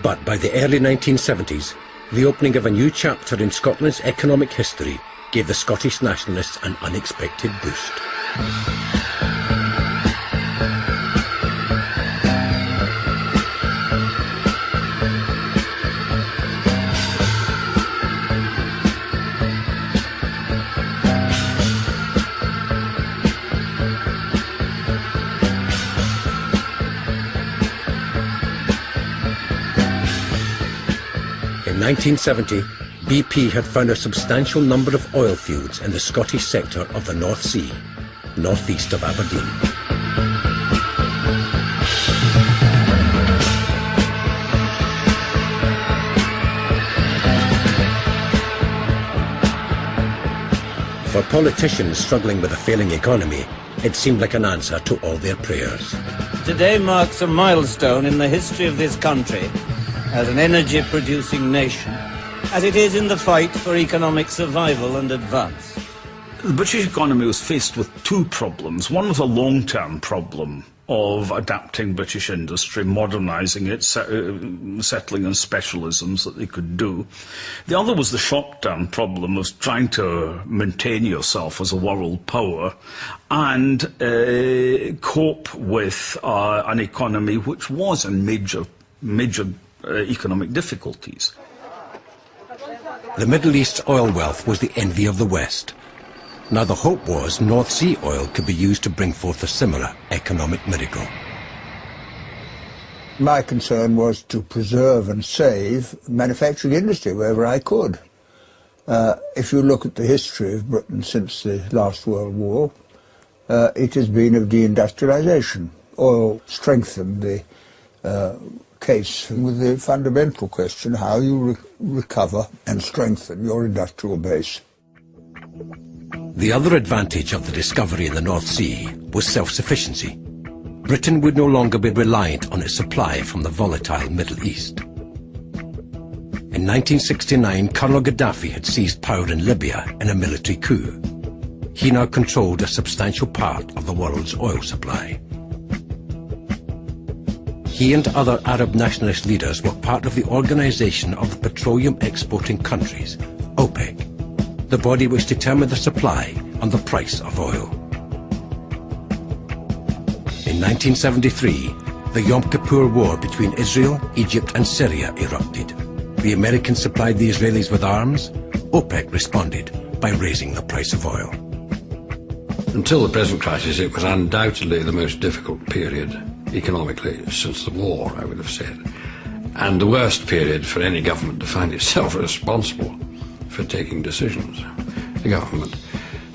But by the early 1970s, the opening of a new chapter in Scotland's economic history gave the Scottish nationalists an unexpected boost. In 1970, BP had found a substantial number of oil fields in the Scottish sector of the North Sea, northeast of Aberdeen. For politicians struggling with a failing economy, it seemed like an answer to all their prayers. Today marks a milestone in the history of this country as an energy-producing nation, as it is in the fight for economic survival and advance. The British economy was faced with two problems. One was a long-term problem of adapting British industry, modernising it, settling on specialisms that they could do. The other was the short-term problem of trying to maintain yourself as a world power and cope with an economy which was in major economic difficulties. The Middle East's oil wealth was the envy of the West. Now the hope was North Sea oil could be used to bring forth a similar economic miracle. My concern was to preserve and save manufacturing industry wherever I could. If you look at the history of Britain since the last World War, it has been of deindustrialisation. Oil strengthened the case with the fundamental question how you recover and strengthen your industrial base. The other advantage of the discovery in the North Sea was self-sufficiency. Britain would no longer be reliant on its supply from the volatile Middle East. In 1969, Colonel Gaddafi had seized power in Libya in a military coup. He now controlled a substantial part of the world's oil supply. He and other Arab nationalist leaders were part of the Organization of the Petroleum Exporting Countries, OPEC, the body which determined the supply and the price of oil. In 1973, the Yom Kippur War between Israel, Egypt and Syria erupted. The Americans supplied the Israelis with arms. OPEC responded by raising the price of oil. Until the present crisis, it was undoubtedly the most difficult period economically since the war, I would have said, and the worst period for any government to find itself responsible for taking decisions. The government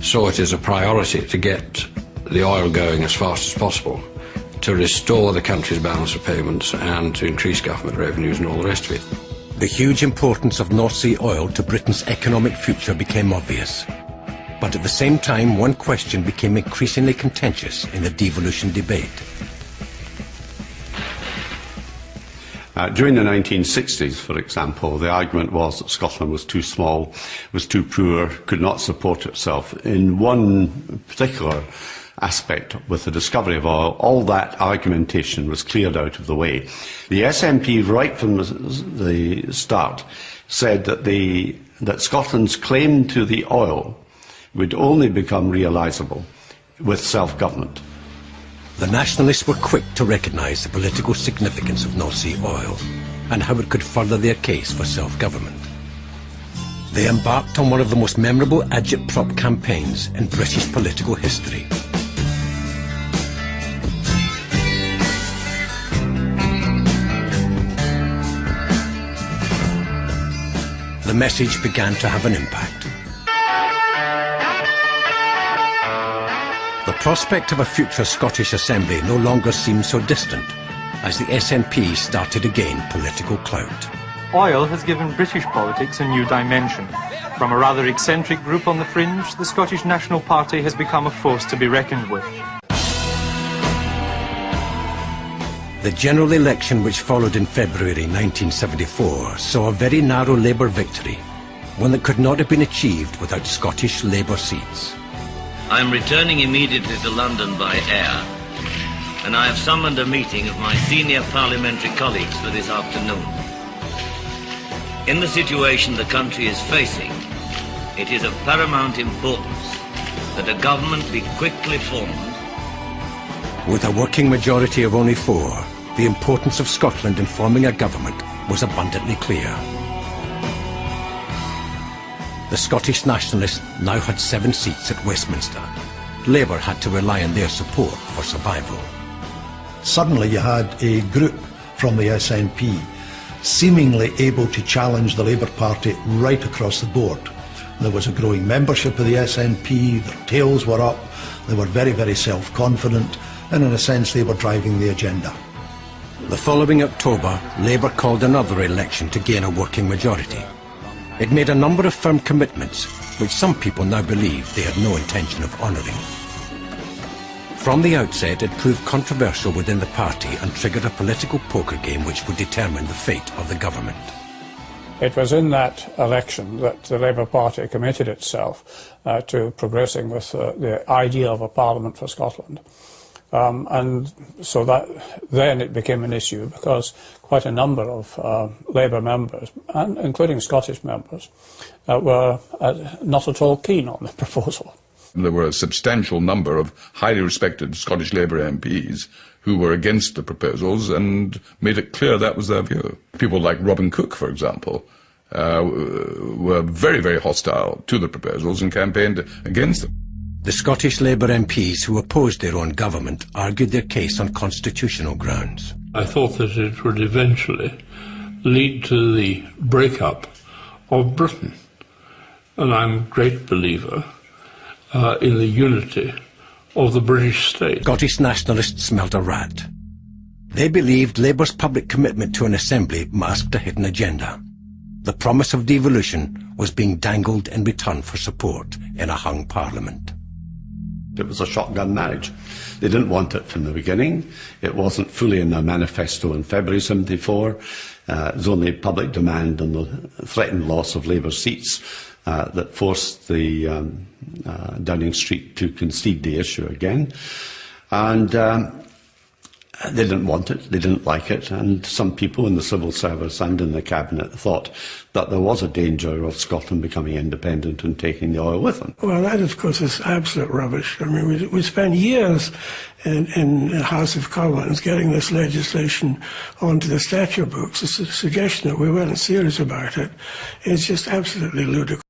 saw it as a priority to get the oil going as fast as possible, to restore the country's balance of payments and to increase government revenues and all the rest of it. The huge importance of North Sea oil to Britain's economic future became obvious. But at the same time, one question became increasingly contentious in the devolution debate. During the 1960s, for example, the argument was that Scotland was too small, was too poor, could not support itself. In one particular aspect, with the discovery of oil, all that argumentation was cleared out of the way. The SNP, right from the start, said that Scotland's claim to the oil would only become realisable with self-government. The nationalists were quick to recognise the political significance of North Sea oil and how it could further their case for self-government. They embarked on one of the most memorable agitprop campaigns in British political history. The message began to have an impact. The prospect of a future Scottish Assembly no longer seemed so distant, as the SNP started to gain political clout. Oil has given British politics a new dimension. From a rather eccentric group on the fringe, the Scottish National Party has become a force to be reckoned with. The general election which followed in February 1974 saw a very narrow Labour victory, one that could not have been achieved without Scottish Labour seats. I am returning immediately to London by air, and I have summoned a meeting of my senior parliamentary colleagues for this afternoon. In the situation the country is facing, it is of paramount importance that a government be quickly formed. With a working majority of only 4, the importance of Scotland in forming a government was abundantly clear. The Scottish nationalists now had 7 seats at Westminster. Labour had to rely on their support for survival. Suddenly you had a group from the SNP seemingly able to challenge the Labour Party right across the board. There was a growing membership of the SNP, their tails were up, they were very, very self-confident, and in a sense they were driving the agenda. The following October, Labour called another election to gain a working majority. It made a number of firm commitments, which some people now believe they had no intention of honouring. From the outset, it proved controversial within the party and triggered a political poker game which would determine the fate of the government. It was in that election that the Labour Party committed itself to progressing with the idea of a parliament for Scotland. And so that then it became an issue because quite a number of Labour members, and including Scottish members, were not at all keen on the proposal. There were a substantial number of highly respected Scottish Labour MPs who were against the proposals and made it clear that was their view. People like Robin Cook, for example, were very, very hostile to the proposals and campaigned against them. The Scottish Labour MPs who opposed their own government argued their case on constitutional grounds. I thought that it would eventually lead to the breakup of Britain. And I'm a great believer in the unity of the British state. Scottish nationalists smelt a rat. They believed Labour's public commitment to an assembly masked a hidden agenda. The promise of devolution was being dangled in return for support in a hung parliament. It was a shotgun marriage. They didn't want it from the beginning. It wasn't fully in their manifesto in February '74. It was only public demand and the threatened loss of Labour seats that forced the Downing Street to concede the issue again. And they didn't want it, they didn't like it, and some people in the civil service and in the cabinet thought that there was a danger of Scotland becoming independent and taking the oil with them. Well, that of course is absolute rubbish. I mean, we spent years in the House of Commons getting this legislation onto the statute books. The suggestion that we weren't serious about it is just absolutely ludicrous.